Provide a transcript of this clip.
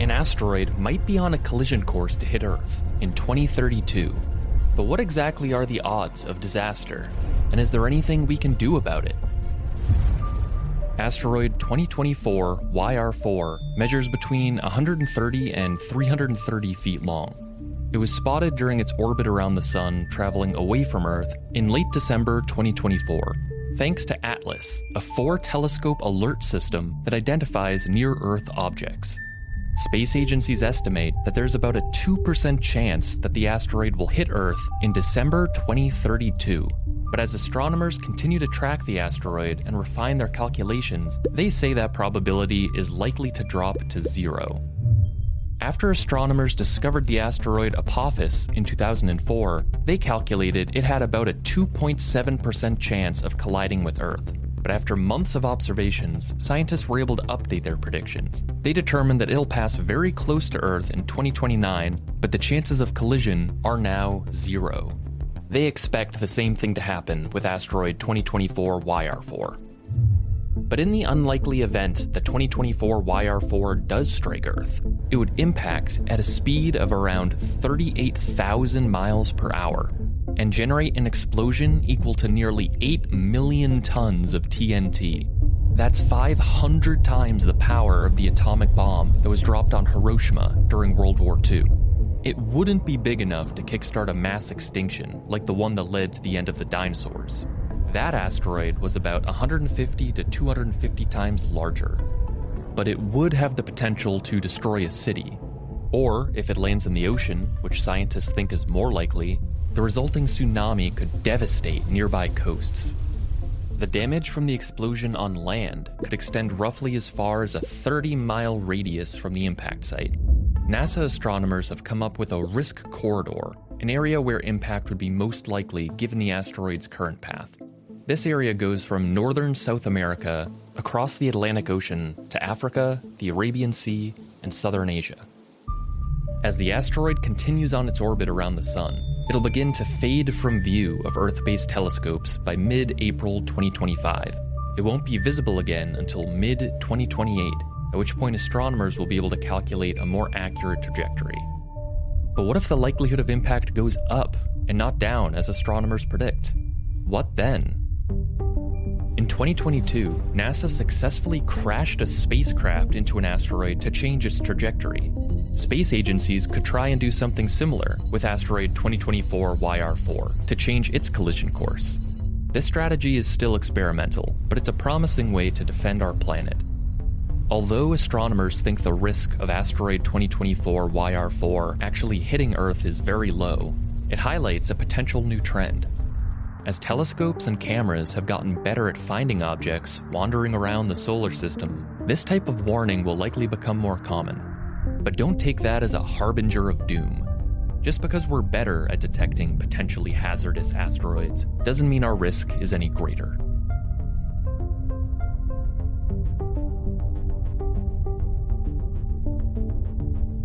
An asteroid might be on a collision course to hit Earth in 2032. But what exactly are the odds of disaster? And is there anything we can do about it? Asteroid 2024 YR4 measures between 130 and 330 feet long. It was spotted during its orbit around the Sun, traveling away from Earth in late December 2024, thanks to ATLAS, a 4-telescope alert system that identifies near-Earth objects. Space agencies estimate that there's about a 2% chance that the asteroid will hit Earth in December 2032. But as astronomers continue to track the asteroid and refine their calculations, they say that probability is likely to drop to 0. After astronomers discovered the asteroid Apophis in 2004, they calculated it had about a 2.7% chance of colliding with Earth. But after months of observations, scientists were able to update their predictions. They determined that it'll pass very close to Earth in 2029, but the chances of collision are now 0. They expect the same thing to happen with asteroid 2024 YR4. But in the unlikely event that 2024 YR4 does strike Earth, it would impact at a speed of around 38,000 miles per hour and generate an explosion equal to nearly 8 million tons of TNT. That's 500 times the power of the atomic bomb that was dropped on Hiroshima during World War II. It wouldn't be big enough to kickstart a mass extinction like the one that led to the end of the dinosaurs. That asteroid was about 150 to 250 times larger. But it would have the potential to destroy a city. Or, if it lands in the ocean, which scientists think is more likely, the resulting tsunami could devastate nearby coasts. The damage from the explosion on land could extend roughly as far as a 30-mile radius from the impact site. NASA astronomers have come up with a risk corridor, an area where impact would be most likely given the asteroid's current path. This area goes from northern South America across the Atlantic Ocean to Africa, the Arabian Sea, and southern Asia. As the asteroid continues on its orbit around the Sun, it'll begin to fade from view of Earth-based telescopes by mid-April 2025. It won't be visible again until mid-2028, at which point astronomers will be able to calculate a more accurate trajectory. But what if the likelihood of impact goes up and not down as astronomers predict? What then? In 2022, NASA successfully crashed a spacecraft into an asteroid to change its trajectory. Space agencies could try and do something similar with asteroid 2024 YR4 to change its collision course. This strategy is still experimental, but it's a promising way to defend our planet. Although astronomers think the risk of asteroid 2024 YR4 actually hitting Earth is very low, it highlights a potential new trend. As telescopes and cameras have gotten better at finding objects wandering around the solar system, this type of warning will likely become more common. But don't take that as a harbinger of doom. Just because we're better at detecting potentially hazardous asteroids doesn't mean our risk is any greater.